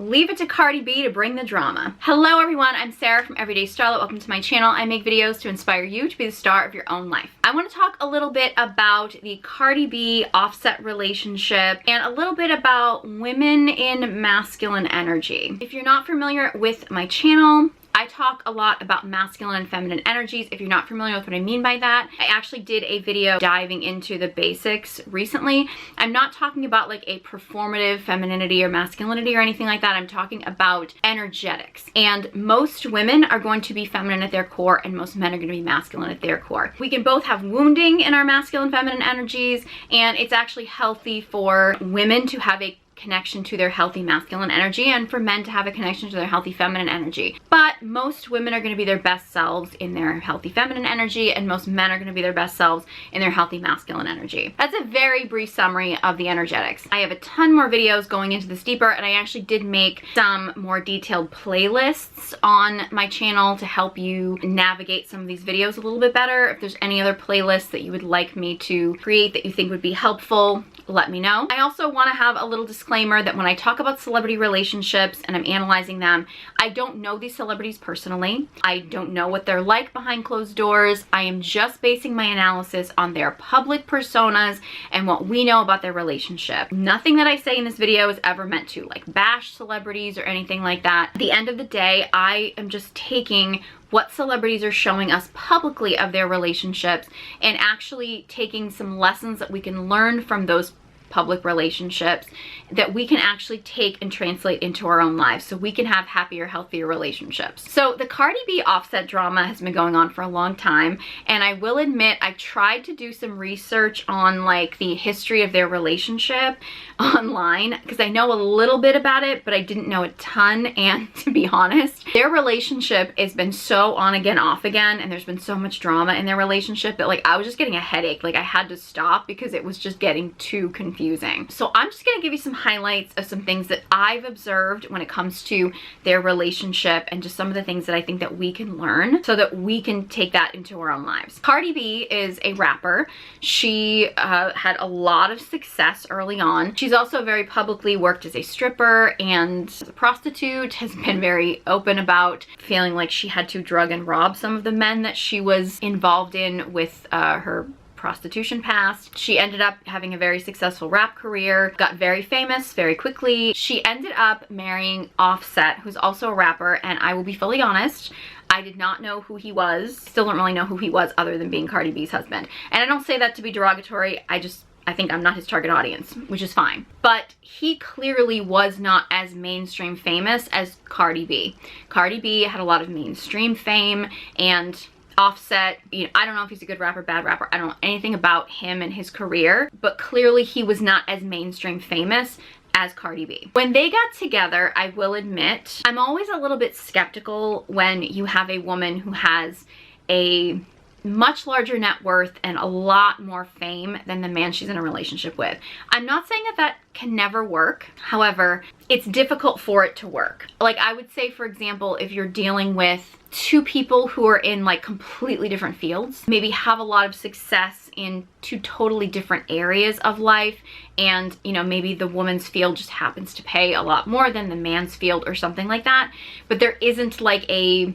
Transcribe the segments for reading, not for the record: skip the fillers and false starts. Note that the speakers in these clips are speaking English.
leave it to Cardi B to bring the drama. Hello everyone, I'm Sarah from Everyday Starlet. Welcome to my channel. I make videos to inspire you to be the star of your own life. I want to talk a little bit about the Cardi B Offset relationship and a little bit about women in masculine energy. If you're not familiar with my channel, I talk a lot about masculine and feminine energies. If you're not familiar with what I mean by that, I actually did a video diving into the basics recently. I'm not talking about like a performative femininity or masculinity or anything like that. I'm talking about energetics. And most women are going to be feminine at their core and most men are going to be masculine at their core. We can both have wounding in our masculine feminine energies, and it's actually healthy for women to have a connection to their healthy masculine energy and for men to have a connection to their healthy feminine energy. But most women are going to be their best selves in their healthy feminine energy, and most men are going to be their best selves in their healthy masculine energy. That's a very brief summary of the energetics. I have a ton more videos going into this deeper, and I actually did make some more detailed playlists on my channel to help you navigate some of these videos a little bit better. If there's any other playlists that you would like me to create that you think would be helpful, let me know. I also want to have a little disclaimer that when I talk about celebrity relationships and I'm analyzing them, I don't know these celebrities personally. I don't know what they're like behind closed doors. I am just basing my analysis on their public personas and what we know about their relationship. Nothing that I say in this video is ever meant to like bash celebrities or anything like that. At the end of the day, I am just taking what celebrities are showing us publicly of their relationships and actually taking some lessons that we can learn from those public relationships that we can actually take and translate into our own lives so we can have happier, healthier relationships. So the Cardi B Offset drama has been going on for a long time, and I will admit I tried to do some research on like the history of their relationship online because I know a little bit about it, but I didn't know a ton. And to be honest, their relationship has been so on again, off again, and there's been so much drama in their relationship that like I was just getting a headache. Like I had to stop because it was just getting too confusing. So I'm just going to give you some highlights of some things that I've observed when it comes to their relationship and just some of the things that I think that we can learn so that we can take that into our own lives. Cardi B is a rapper. She had a lot of success early on. She's also very publicly worked as a stripper and as a prostitute, has been very open about feeling like she had to drug and rob some of the men that she was involved in with her prostitution past. She ended up having a very successful rap career, got very famous very quickly. She ended up marrying Offset, who's also a rapper, and I will be fully honest, I did not know who he was. Still don't really know who he was other than being Cardi B's husband. And I don't say that to be derogatory, I think I'm not his target audience, which is fine. But he clearly was not as mainstream famous as Cardi B. Cardi B had a lot of mainstream fame, and Offset, you know, I don't know if he's a good rapper, bad rapper. I don't know anything about him and his career, but clearly he was not as mainstream famous as Cardi B. When they got together, I will admit, I'm always a little bit skeptical when you have a woman who has a much larger net worth and a lot more fame than the man she's in a relationship with. I'm not saying that that can never work. However, it's difficult for it to work. Like I would say, for example, if you're dealing with two people who are in like completely different fields, maybe have a lot of success in two totally different areas of life, and you know, maybe the woman's field just happens to pay a lot more than the man's field or something like that, but there isn't like a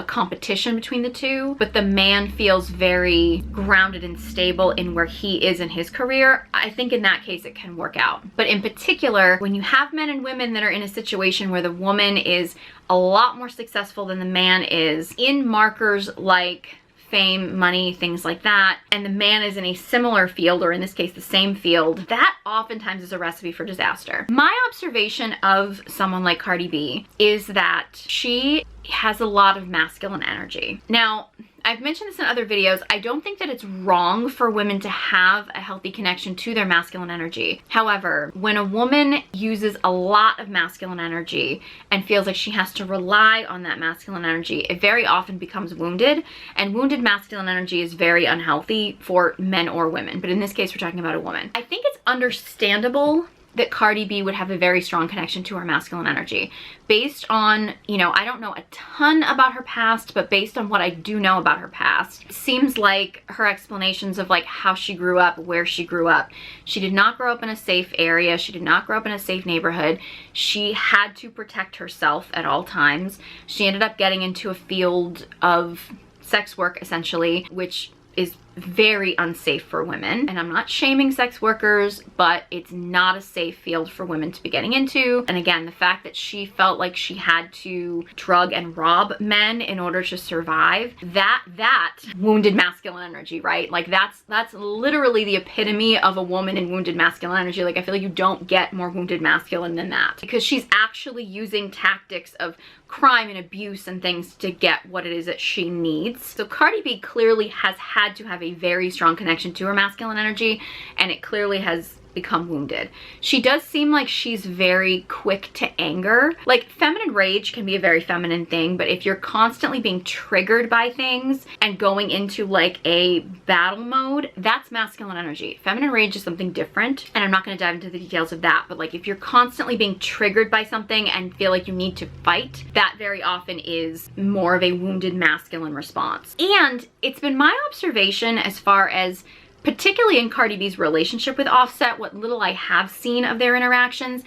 competition between the two, but the man feels very grounded and stable in where he is in his career. I think in that case it can work out. But in particular, when you have men and women that are in a situation where the woman is a lot more successful than the man is in markers like fame, money, things like that, and the man is in a similar field, or in this case the same field, that oftentimes is a recipe for disaster. My observation of someone like Cardi B is that she has a lot of masculine energy. Now, I've mentioned this in other videos. I don't think that it's wrong for women to have a healthy connection to their masculine energy. However, when a woman uses a lot of masculine energy and feels like she has to rely on that masculine energy, it very often becomes wounded, and wounded masculine energy is very unhealthy for men or women. But in this case, we're talking about a woman. I think it's understandable that Cardi B would have a very strong connection to her masculine energy. Based on, you know, I don't know a ton about her past, but based on what I do know about her past, it seems like her explanations of like how she grew up, where she grew up. She did not grow up in a safe area. She did not grow up in a safe neighborhood. She had to protect herself at all times. She ended up getting into a field of sex work, essentially, which is very unsafe for women. And I'm not shaming sex workers, but it's not a safe field for women to be getting into. And again, the fact that she felt like she had to drug and rob men in order to survive, that wounded masculine energy, right? Like that's literally the epitome of a woman in wounded masculine energy. Like I feel like you don't get more wounded masculine than that, because she's actually using tactics of crime and abuse and things to get what it is that she needs. So Cardi B clearly has had to have a very strong connection to her masculine energy, and it clearly has become wounded. She does seem like she's very quick to anger. Like feminine rage can be a very feminine thing, but if you're constantly being triggered by things and going into like a battle mode, that's masculine energy. Feminine rage is something different, and I'm not going to dive into the details of that, but like if you're constantly being triggered by something and feel like you need to fight, that very often is more of a wounded masculine response. And it's been my observation, as far as particularly in Cardi B's relationship with Offset, what little I have seen of their interactions,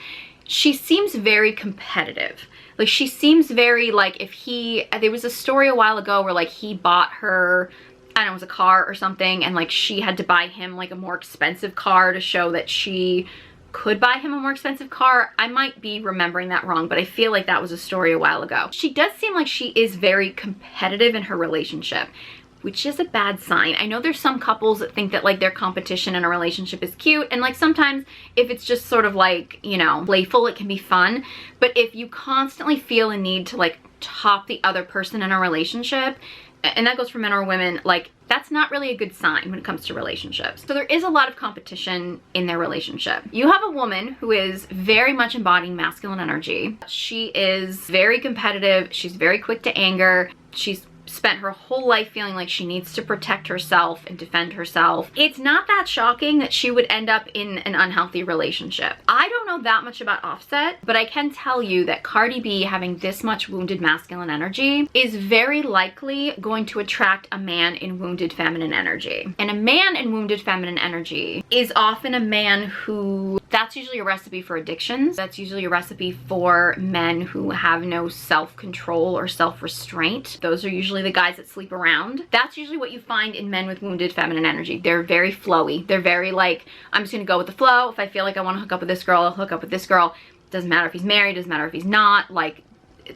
she seems very competitive. Like she seems very like, there was a story a while ago where like he bought her, I don't know, it was a car or something, and like she had to buy him like a more expensive car to show that she could buy him a more expensive car. I might be remembering that wrong, but I feel like that was a story a while ago. She does seem like she is very competitive in her relationship, which is a bad sign. I know there's some couples that think that like their competition in a relationship is cute, and like sometimes if it's just sort of like, you know, playful, it can be fun. But if you constantly feel a need to like top the other person in a relationship, and that goes for men or women, like that's not really a good sign when it comes to relationships. So there is a lot of competition in their relationship. You have a woman who is very much embodying masculine energy. She is very competitive. She's very quick to anger. She's spent her whole life feeling like she needs to protect herself and defend herself. It's not that shocking that she would end up in an unhealthy relationship. I don't know that much about Offset, but I can tell you that Cardi B having this much wounded masculine energy is very likely going to attract a man in wounded feminine energy. And a man in wounded feminine energy is often a man who, that's usually a recipe for addictions. That's usually a recipe for men who have no self-control or self-restraint. Those are usually the guys that sleep around. That's usually what you find in men with wounded feminine energy. They're very flowy. They're very like, I'm just gonna go with the flow. If I feel like I want to hook up with this girl, I'll hook up with this girl. Doesn't matter if he's married, doesn't matter if he's not. Like,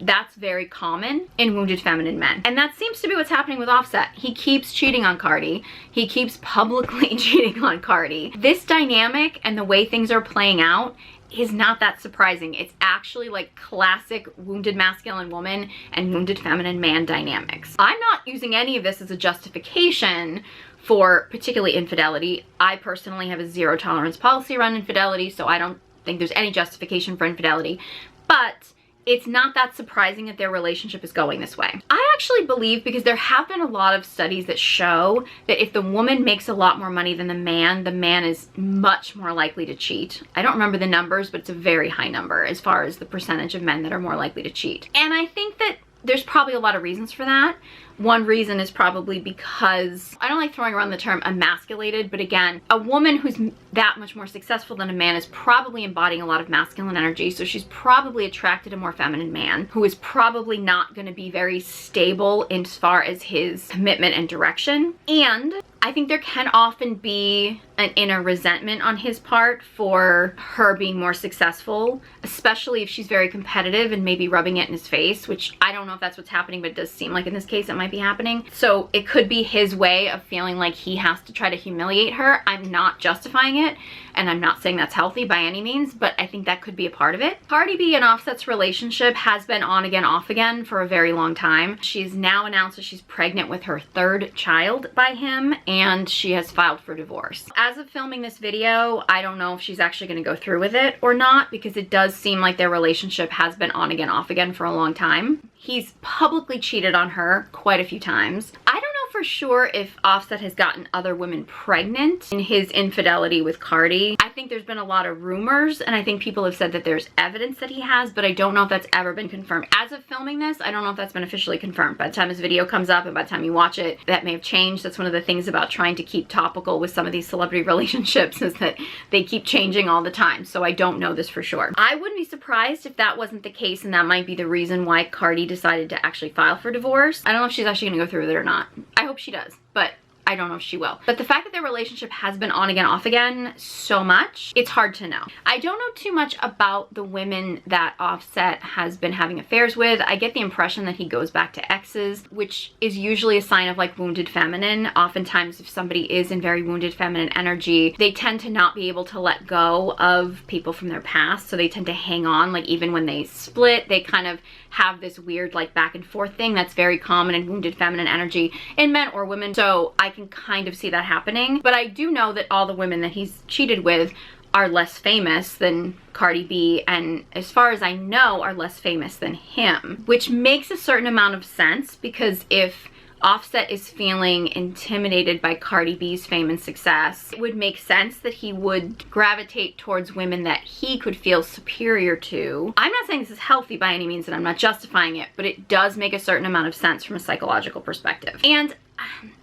that's very common in wounded feminine men. And that seems to be what's happening with Offset. He keeps cheating on Cardi. He keeps publicly cheating on Cardi. This dynamic and the way things are playing out is not that surprising. It's actually like classic wounded masculine woman and wounded feminine man dynamics. I'm not using any of this as a justification for particularly infidelity. I personally have a zero tolerance policy around infidelity, so I don't think there's any justification for infidelity. But it's not that surprising that their relationship is going this way. I actually believe, because there have been a lot of studies that show that if the woman makes a lot more money than the man is much more likely to cheat. I don't remember the numbers, but it's a very high number as far as the percentage of men that are more likely to cheat. And I think that there's probably a lot of reasons for that. One reason is probably because, I don't like throwing around the term emasculated, but again, a woman who's that much more successful than a man is probably embodying a lot of masculine energy, so she's probably attracted a more feminine man who is probably not going to be very stable as far as his commitment and direction. And I think there can often be an inner resentment on his part for her being more successful, especially if she's very competitive and maybe rubbing it in his face, which I don't know if that's what's happening, but it does seem like in this case it might be happening. So it could be his way of feeling like he has to try to humiliate her. I'm not justifying it, and I'm not saying that's healthy by any means, but I think that could be a part of it. Cardi B and Offset's relationship has been on again, off again for a very long time. She's now announced that she's pregnant with her third child by him, and she has filed for divorce. As of filming this video, I don't know if she's actually going to go through with it or not, because it does seem like their relationship has been on again, off again for a long time. He's publicly cheated on her quite a few times. I don't know for sure if Offset has gotten other women pregnant in his infidelity with Cardi. I think there's been a lot of rumors, and I think people have said that there's evidence that he has, but I don't know if that's ever been confirmed. As of filming this, I don't know if that's been officially confirmed. By the time this video comes up and by the time you watch it, that may have changed. That's one of the things about trying to keep topical with some of these celebrity relationships, is that they keep changing all the time. So I don't know this for sure. I wouldn't be surprised if that wasn't the case, and that might be the reason why Cardi decided to actually file for divorce. I don't know if she's actually gonna go through with it or not. I hope she does, but I don't know if she will. But the fact that their relationship has been on again, off again so much, it's hard to know. I don't know too much about the women that Offset has been having affairs with. I get the impression that he goes back to exes, which is usually a sign of like wounded feminine. Oftentimes if somebody is in very wounded feminine energy, they tend to not be able to let go of people from their past. So they tend to hang on, like even when they split, they kind of have this weird like back and forth thing that's very common in wounded feminine energy in men or women. So I can kind of see that happening. But I do know that all the women that he's cheated with are less famous than Cardi B, and as far as I know, are less famous than him, which makes a certain amount of sense, because if Offset is feeling intimidated by Cardi B's fame and success, it would make sense that he would gravitate towards women that he could feel superior to. I'm not saying this is healthy by any means, and I'm not justifying it, but it does make a certain amount of sense from a psychological perspective. And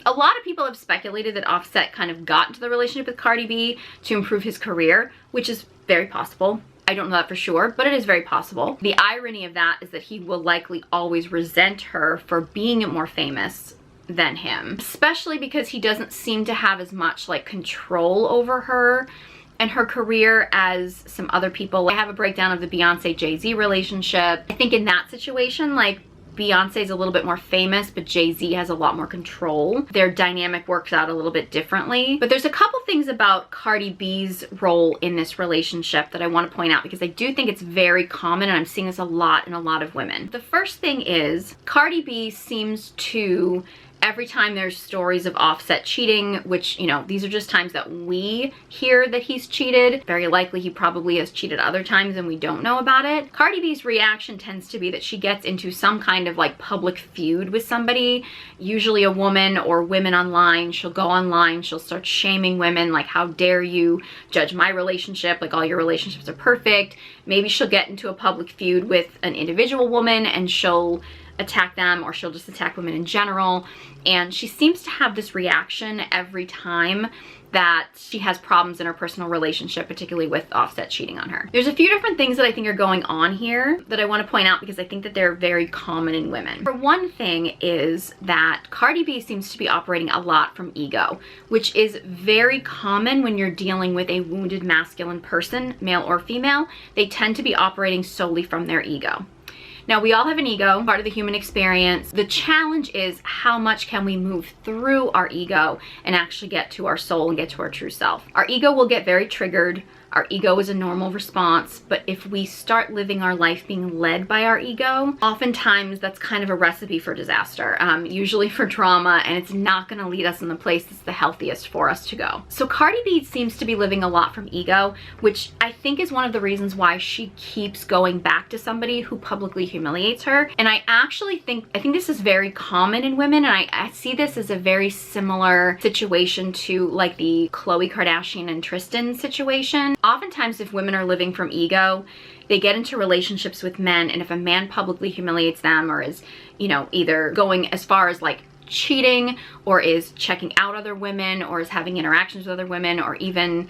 a lot of people have speculated that Offset kind of got into the relationship with Cardi B to improve his career, which is very possible. I don't know that for sure, but it is very possible. The irony of that is that he will likely always resent her for being more famous than him, especially because he doesn't seem to have as much like control over her and her career as some other people. I have a breakdown of the Beyonce Jay-Z relationship. I think in that situation, like, Beyonce's a little bit more famous, but Jay-Z has a lot more control. Their dynamic works out a little bit differently. But there's a couple things about Cardi B's role in this relationship that I want to point out, because I do think it's very common, and I'm seeing this a lot in a lot of women. The first thing is Cardi B seems to, every time there's stories of Offset cheating, which, you know, these are just times that we hear that he's cheated. Very likely he probably has cheated other times and we don't know about it. Cardi B's reaction tends to be that she gets into some kind of like public feud with somebody, usually a woman or women online. She'll go online, she'll start shaming women, like, how dare you judge my relationship, like all your relationships are perfect. Maybe she'll get into a public feud with an individual woman and she'll attack them, or she'll just attack women in general. And she seems to have this reaction every time that she has problems in her personal relationship, particularly with Offset cheating on her. There's a few different things that I think are going on here that I want to point out, because I think that they're very common in women. For one thing is that Cardi B seems to be operating a lot from ego, which is very common when you're dealing with a wounded masculine person, male or female. They tend to be operating solely from their ego. Now, we all have an ego, part of the human experience. The challenge is, how much can we move through our ego and actually get to our soul and get to our true self? Our ego will get very triggered. Our ego is a normal response, but if we start living our life being led by our ego, oftentimes that's kind of a recipe for disaster, usually for drama, and it's not gonna lead us in the place that's the healthiest for us to go. So Cardi B seems to be living a lot from ego, which I think is one of the reasons why she keeps going back to somebody who publicly humiliates her. And I actually think this is very common in women, and I see this as a very similar situation to like the Khloe Kardashian and Tristan situation. Oftentimes, if women are living from ego, they get into relationships with men, and if a man publicly humiliates them, or is, you know, either going as far as like cheating, or is checking out other women, or is having interactions with other women, or even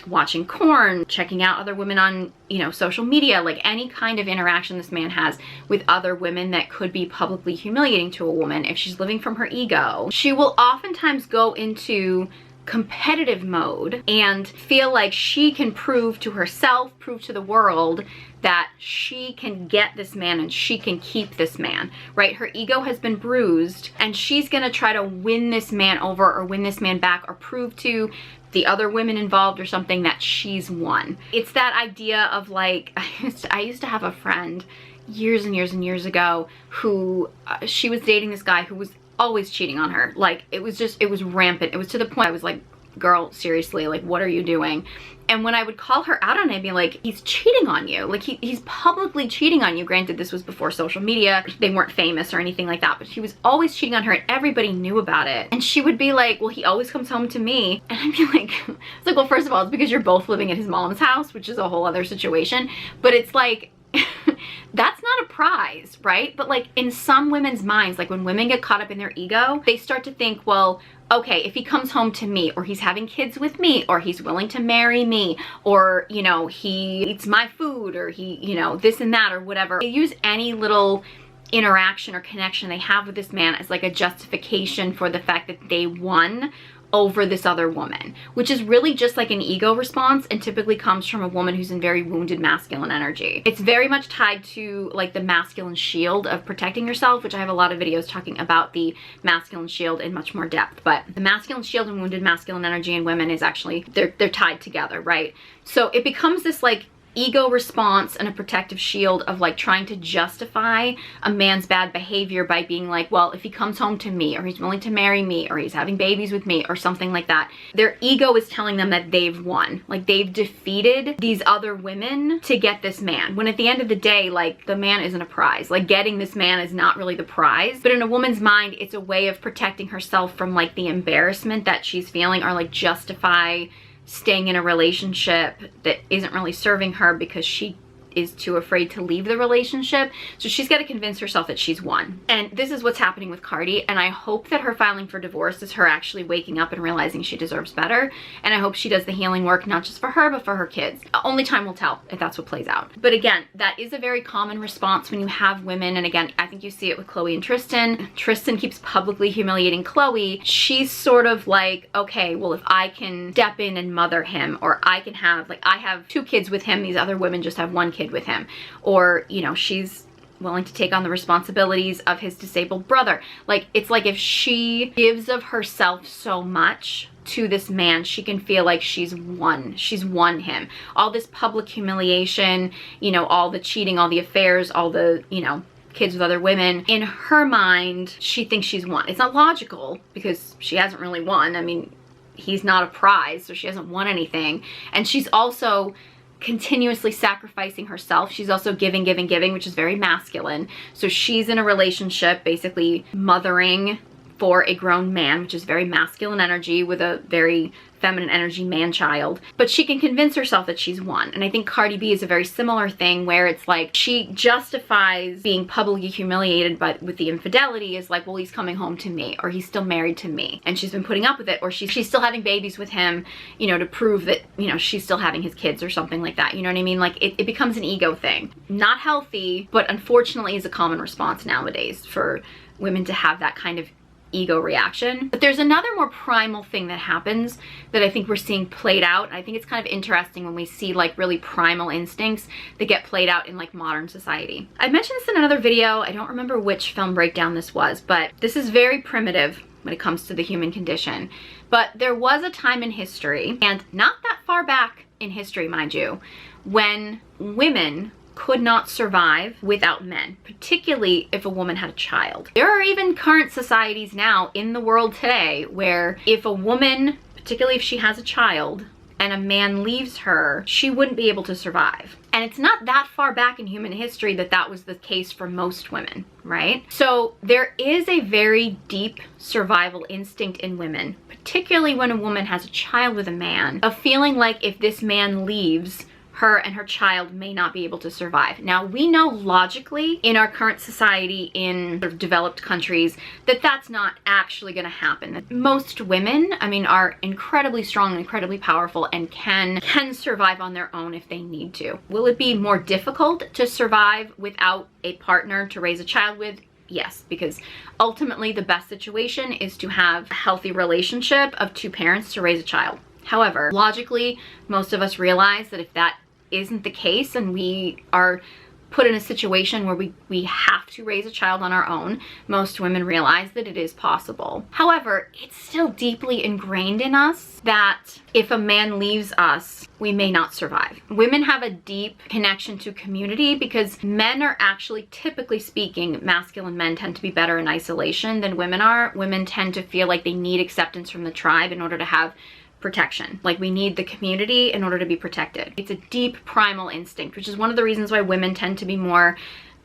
watching porn, checking out other women on, you know, social media, like any kind of interaction this man has with other women that could be publicly humiliating to a woman, if she's living from her ego, she will oftentimes go into competitive mode and feel like she can prove to herself, prove to the world that she can get this man and she can keep this man, right? Her ego has been bruised, and she's gonna try to win this man over, or win this man back, or prove to the other women involved or something that she's won. It's that idea of like, I used to have a friend years and years and years ago who she was dating this guy who was always cheating on her. Like, it was rampant. It was to the point I was like girl, seriously, like, what are you doing? And when I would call her out on it, I'd be like, he's cheating on you. Like, he's publicly cheating on you. Granted, this was before social media. They weren't famous or anything like that, but he was always cheating on her and everybody knew about it. And she would be like, well, he always comes home to me. And I'd be like, it's like, well, first of all, it's because you're both living at his mom's house, which is a whole other situation. But it's like, that's not a prize, right? But like in some women's minds, like when women get caught up in their ego, they start to think, well, okay, if he comes home to me, or he's having kids with me, or he's willing to marry me, or, you know, he eats my food, or he, you know, this and that, or whatever. They use any little interaction or connection they have with this man as like a justification for the fact that they won over this other woman, which is really just like an ego response and typically comes from a woman who's in very wounded masculine energy. It's very much tied to like the masculine shield of protecting yourself, which I have a lot of videos talking about the masculine shield in much more depth. But the masculine shield and wounded masculine energy in women is actually, they're tied together, right? So it becomes this like ego response and a protective shield of like trying to justify a man's bad behavior by being like, well, if he comes home to me, or he's willing to marry me, or he's having babies with me, or something like that. Their ego is telling them that they've won, like they've defeated these other women to get this man, when at the end of the day, like the man isn't a prize. Like getting this man is not really the prize, but in a woman's mind, it's a way of protecting herself from like the embarrassment that she's feeling, or like justify staying in a relationship that isn't really serving her because she is too afraid to leave the relationship. So she's got to convince herself that she's won. And this is what's happening with Cardi. And I hope that her filing for divorce is her actually waking up and realizing she deserves better. And I hope she does the healing work, not just for her, but for her kids. Only time will tell if that's what plays out. But again, that is a very common response when you have women. And again, I think you see it with Khloe and Tristan. Tristan keeps publicly humiliating Khloe. She's sort of like, okay, well, if I can step in and mother him, or I can have, like, I have 2 kids with him, these other women just have 1 kid with him, or, you know, she's willing to take on the responsibilities of his disabled brother. Like, it's like if she gives of herself so much to this man, she can feel like she's won him. All this public humiliation, you know, all the cheating, all the affairs, all the, you know, kids with other women, in her mind, she thinks she's won. It's not logical because she hasn't really won. I mean, he's not a prize, so she hasn't won anything. And she's also continuously sacrificing herself. She's also giving, which is very masculine. So she's in a relationship basically mothering for a grown man, which is very masculine energy, with a very feminine energy man-child. But she can convince herself that she's won. And I think Cardi B is a very similar thing, where it's like she justifies being publicly humiliated, but with the infidelity is like, well, he's coming home to me, or he's still married to me, and she's been putting up with it, or she's still having babies with him, you know, to prove that, you know, she's still having his kids or something like that. You know what I mean? Like it becomes an ego thing. Not healthy, but unfortunately is a common response nowadays for women to have that kind of ego reaction. But there's another more primal thing that happens that I think we're seeing played out. I think it's kind of interesting when we see like really primal instincts that get played out in like modern society. I mentioned this in another video. I don't remember which film breakdown this was, but this is very primitive when it comes to the human condition. But there was a time in history, and not that far back in history, mind you, when women could not survive without men, particularly if a woman had a child. There are even current societies now in the world today where if a woman, particularly if she has a child, and a man leaves her, she wouldn't be able to survive. And it's not that far back in human history that that was the case for most women, right? So there is a very deep survival instinct in women, particularly when a woman has a child with a man, of feeling like if this man leaves, her and her child may not be able to survive. Now, we know logically in our current society in sort of developed countries that that's not actually going to happen. Most women, I mean, are incredibly strong and incredibly powerful and can survive on their own if they need to. Will it be more difficult to survive without a partner to raise a child with? Yes, because ultimately the best situation is to have a healthy relationship of 2 parents to raise a child. However, logically, most of us realize that if that isn't the case and we are put in a situation where we have to raise a child on our own, most women realize that it is possible. However, it's still deeply ingrained in us that if a man leaves us, we may not survive. Women have a deep connection to community because men are actually, typically speaking, masculine men tend to be better in isolation than women are. Women tend to feel like they need acceptance from the tribe in order to have protection. Like, we need the community in order to be protected. It's a deep primal instinct, which is one of the reasons why women tend to be more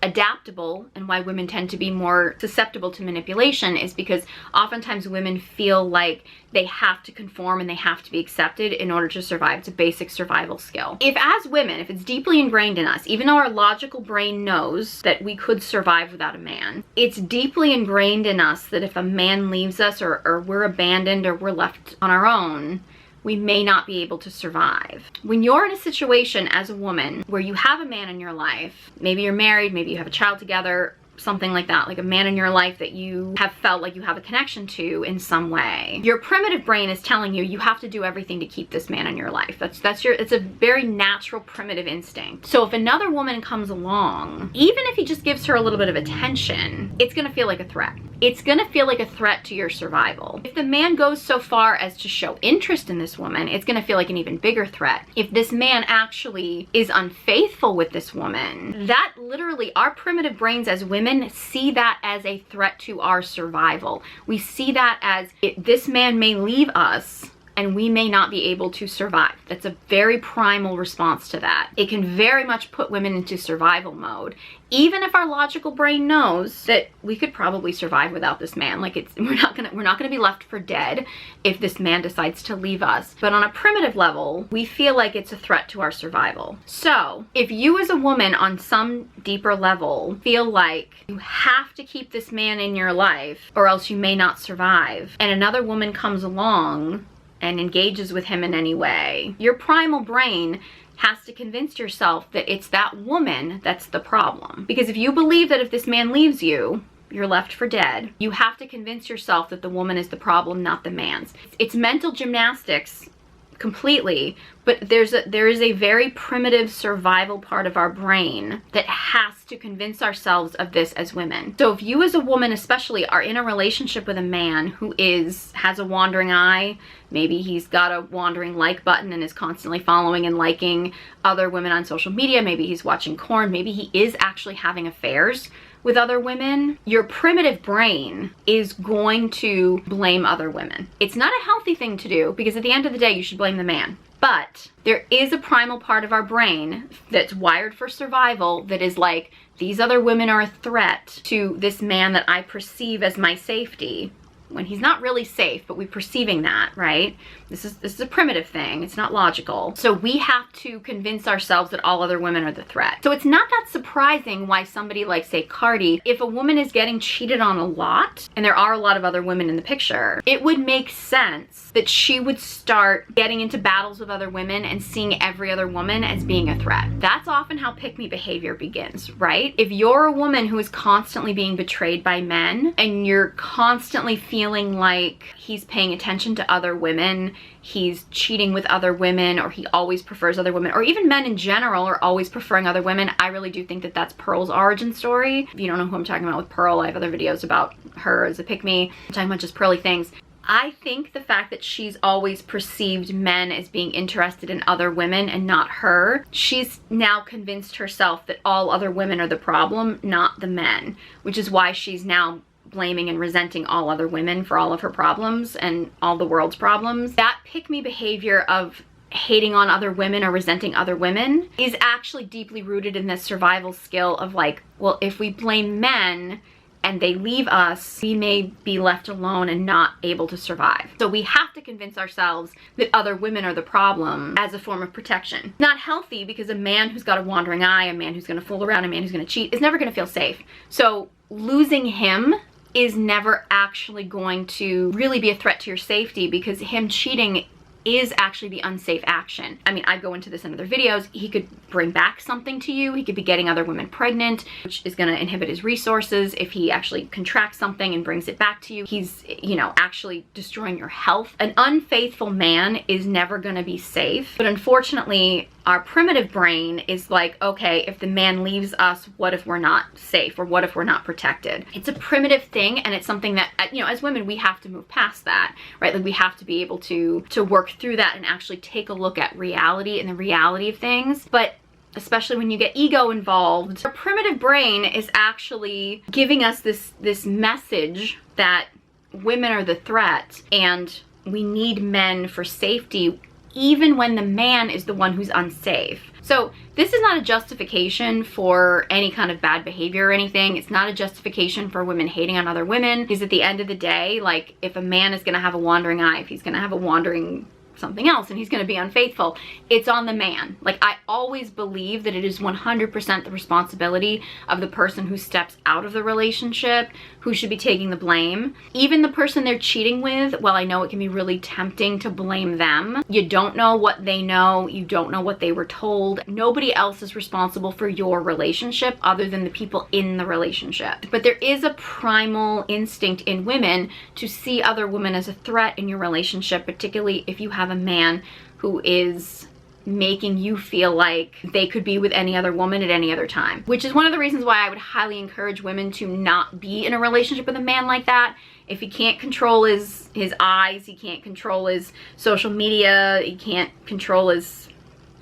adaptable and why women tend to be more susceptible to manipulation, is because oftentimes women feel like they have to conform and they have to be accepted in order to survive. It's a basic survival skill. If as women, if it's deeply ingrained in us, even though our logical brain knows that we could survive without a man, it's deeply ingrained in us that if a man leaves us, or we're abandoned, or we're left on our own, we may not be able to survive. When you're in a situation as a woman where you have a man in your life, maybe you're married, maybe you have a child together, something like that, like a man in your life that you have felt like you have a connection to in some way, your primitive brain is telling you you have to do everything to keep this man in your life. It's a very natural primitive instinct. So if another woman comes along, even if he just gives her a little bit of attention, it's gonna feel like a threat. It's gonna feel like a threat to your survival. If the man goes so far as to show interest in this woman, it's gonna feel like an even bigger threat. If this man actually is unfaithful with this woman, that literally, our primitive brains as women see that as a threat to our survival. We see that as, this man may leave us and we may not be able to survive. That's a very primal response to that. It can very much put women into survival mode, even if our logical brain knows that we could probably survive without this man. Like, we're not gonna be left for dead if this man decides to leave us. But on a primitive level, we feel like it's a threat to our survival. So if you as a woman on some deeper level feel like you have to keep this man in your life or else you may not survive, and another woman comes along and engages with him in any way, your primal brain has to convince yourself that it's that woman that's the problem. Because if you believe that if this man leaves you, you're left for dead, you have to convince yourself that the woman is the problem, not the man's. It's mental gymnastics completely, but there is a very primitive survival part of our brain that has to convince ourselves of this as women. So if you as a woman especially are in a relationship with a man who has a wandering eye, maybe he's got a wandering like button and is constantly following and liking other women on social media, maybe he's watching porn, maybe he is actually having affairs with other women, your primitive brain is going to blame other women. It's not a healthy thing to do, because at the end of the day, you should blame the man. But there is a primal part of our brain that's wired for survival that is like, these other women are a threat to this man that I perceive as my safety, when he's not really safe, but we're perceiving that, right? This is a primitive thing. It's not logical. So we have to convince ourselves that all other women are the threat. So it's not that surprising why somebody like, say, Cardi, if a woman is getting cheated on a lot, and there are a lot of other women in the picture, it would make sense that she would start getting into battles with other women and seeing every other woman as being a threat. That's often how pick-me behavior begins, right? If you're a woman who is constantly being betrayed by men, and you're constantly feeling like he's paying attention to other women, he's cheating with other women, or he always prefers other women, or even men in general are always preferring other women, I really do think that that's Pearl's origin story. If you don't know who I'm talking about with Pearl, I have other videos about her as a pick-me. I'm talking about just Pearly things. I think the fact that she's always perceived men as being interested in other women and not her, she's now convinced herself that all other women are the problem, not the men, which is why she's now blaming and resenting all other women for all of her problems and all the world's problems. That pick-me behavior of hating on other women or resenting other women is actually deeply rooted in this survival skill of like, well, if we blame men and they leave us, we may be left alone and not able to survive. So we have to convince ourselves that other women are the problem as a form of protection. Not healthy, because a man who's got a wandering eye, a man who's gonna fool around, a man who's gonna cheat is never gonna feel safe. So losing him is never actually going to really be a threat to your safety, because him cheating is actually the unsafe action. I mean, I go into this in other videos. He could bring back something to you. He could be getting other women pregnant, which is gonna inhibit his resources. If he actually contracts something and brings it back to you, he's, you know, actually destroying your health. An unfaithful man is never gonna be safe. But unfortunately, our primitive brain is like, okay, if the man leaves us, what if we're not safe, or what if we're not protected? It's a primitive thing, and it's something that, you know, as women, we have to move past that, right? Like, we have to be able to work through that and actually take a look at reality and the reality of things. But especially when you get ego involved, our primitive brain is actually giving us this message that women are the threat, and we need men for safety even when the man is the one who's unsafe. So this is not a justification for any kind of bad behavior or anything. It's not a justification for women hating on other women, because at the end of the day, like, if a man is gonna have a wandering eye, if he's gonna have a wandering something else and he's going to be unfaithful, it's on the man. Like, I always believe that it is 100% the responsibility of the person who steps out of the relationship who should be taking the blame. Even the person they're cheating with, well, I know it can be really tempting to blame them. You don't know what they know. You don't know what they were told. Nobody else is responsible for your relationship other than the people in the relationship. But there is a primal instinct in women to see other women as a threat in your relationship, particularly if you have a man who is making you feel like they could be with any other woman at any other time, which is one of the reasons why I would highly encourage women to not be in a relationship with a man like that. If he can't control his eyes, he can't control his social media, he can't control his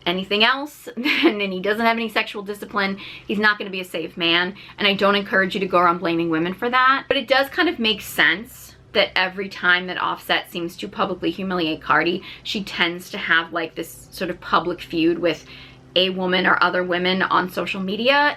anything else, and he doesn't have any sexual discipline, he's not going to be a safe man. And I don't encourage you to go around blaming women for that. But it does kind of make sense that every time that Offset seems to publicly humiliate Cardi, she tends to have like this sort of public feud with a woman or other women on social media.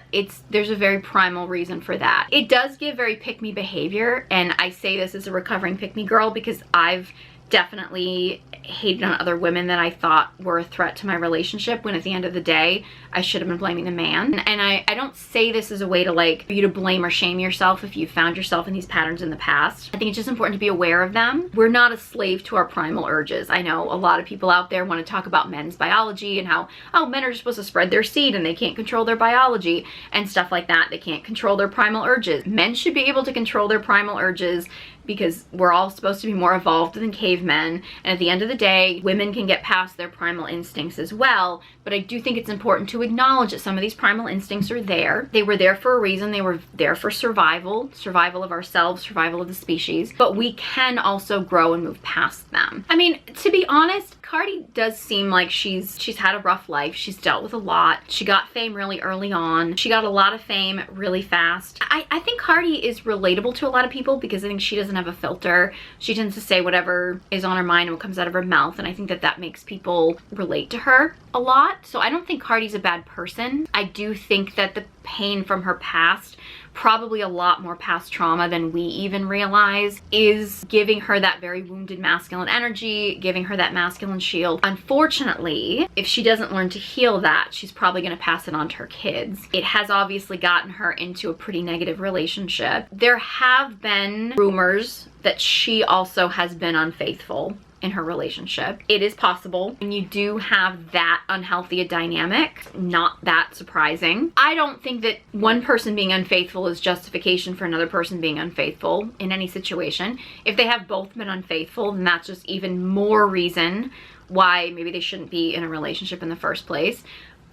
There's a very primal reason for that. It does give very pick-me behavior, and I say this as a recovering pick-me girl because I've definitely hated on other women that I thought were a threat to my relationship, when at the end of the day I should have been blaming the man. And I don't say this as a way to like for you to blame or shame yourself if you found yourself in these patterns in the past. I think it's just important to be aware of them. We're not a slave to our primal urges. I know a lot of people out there want to talk about men's biology and how, oh, men are just supposed to spread their seed and they can't control their biology and stuff like that. They can't control their primal urges. Men should be able to control their primal urges because we're all supposed to be more evolved than cavemen. And at the end of the day, women can get past their primal instincts as well. But I do think it's important to acknowledge that some of these primal instincts are there. They were there for a reason. They were there for survival of ourselves, survival of the species. But we can also grow and move past them. I mean, to be honest, Cardi does seem like she's had a rough life. She's dealt with a lot. She got fame really early on. She got a lot of fame really fast. I think Cardi is relatable to a lot of people because I think she doesn't have a filter. She tends to say whatever is on her mind and what comes out of her mouth, and I think that that makes people relate to her a lot. So I don't think Cardi's a bad person. I do think that the pain from her past, probably a lot more past trauma than we even realize, is giving her that very wounded masculine energy, giving her that masculine shield. Unfortunately, if she doesn't learn to heal that, she's probably going to pass it on to her kids. It has obviously gotten her into a pretty negative relationship. There have been rumors that she also has been unfaithful in her relationship. It is possible, and you do have that unhealthy a dynamic. Not that surprising. I don't think that one person being unfaithful is justification for another person being unfaithful in any situation. If they have both been unfaithful, then that's just even more reason why maybe they shouldn't be in a relationship in the first place.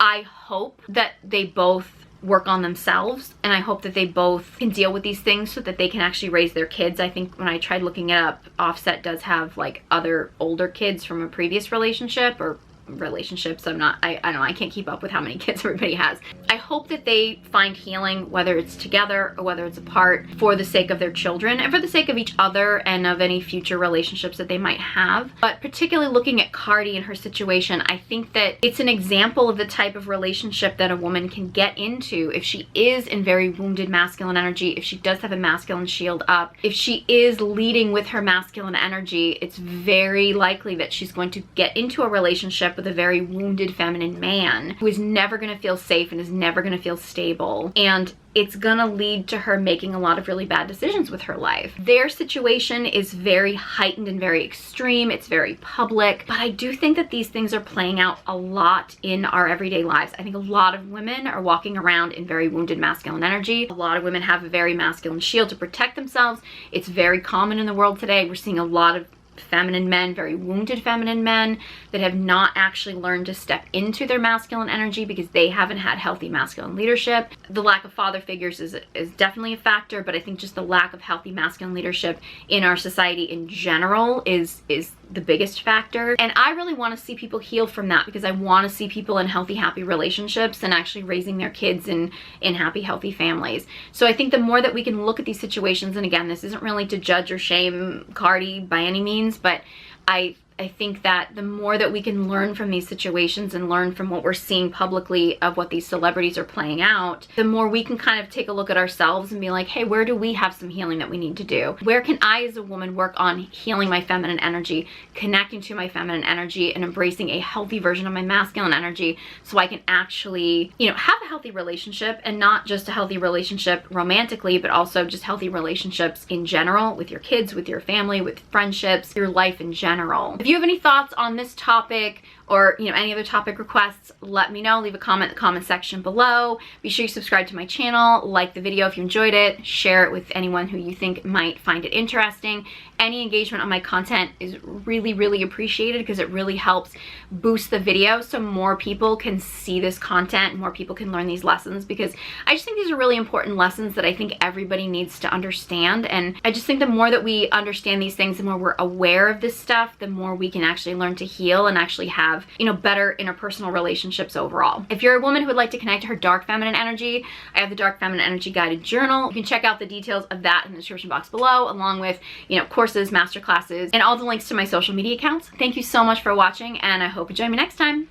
I hope that they both work on themselves, and I hope that they both can deal with these things so that they can actually raise their kids. I think when I tried looking it up, Offset does have like other older kids from a previous relationship or relationships. I don't know, I can't keep up with how many kids everybody has. I hope that they find healing, whether it's together or whether it's apart, for the sake of their children and for the sake of each other and of any future relationships that they might have. But particularly looking at Cardi and her situation, I think that it's an example of the type of relationship that a woman can get into if she is in very wounded masculine energy, if she does have a masculine shield up, if she is leading with her masculine energy. It's very likely that she's going to get into a relationship with a very wounded feminine man who is never going to feel safe and is never going to feel stable, and it's gonna lead to her making a lot of really bad decisions with her life. Their situation is very heightened and very extreme. It's very public, but I do think that these things are playing out a lot in our everyday lives. I think a lot of women are walking around in very wounded masculine energy. A lot of women have a very masculine shield to protect themselves. It's very common in the world today. We're seeing a lot of feminine men, very wounded feminine men that have not actually learned to step into their masculine energy because they haven't had healthy masculine leadership. The lack of father figures is definitely a factor, but I think just the lack of healthy masculine leadership in our society in general is the biggest factor. And I really want to see people heal from that because I want to see people in healthy, happy relationships and actually raising their kids in happy, healthy families. So I think the more that we can look at these situations, and again, this isn't really to judge or shame Cardi by any means, but I think that the more that we can learn from these situations and learn from what we're seeing publicly of what these celebrities are playing out, the more we can kind of take a look at ourselves and be like, hey, where do we have some healing that we need to do? Where can I as a woman work on healing my feminine energy, connecting to my feminine energy, and embracing a healthy version of my masculine energy so I can actually, you know, have a healthy relationship, and not just a healthy relationship romantically, but also just healthy relationships in general with your kids, with your family, with friendships, your life in general. If you have any thoughts on this topic, or you know, any other topic requests, let me know. Leave a comment in the comment section below. Be sure you subscribe to my channel, like the video if you enjoyed it, share it with anyone who you think might find it interesting. Any engagement on my content is really, really appreciated, because it really helps boost the video so more people can see this content, more people can learn these lessons, because I just think these are really important lessons that I think everybody needs to understand. And I just think the more that we understand these things, the more we're aware of this stuff, the more we can actually learn to heal and actually have, you know, better interpersonal relationships overall. If you're a woman who would like to connect to her dark feminine energy, I have the Dark Feminine Energy Guided Journal. You can check out the details of that in the description box below, along with, you know, courses, masterclasses, and all the links to my social media accounts. Thank you so much for watching, and I hope you join me next time.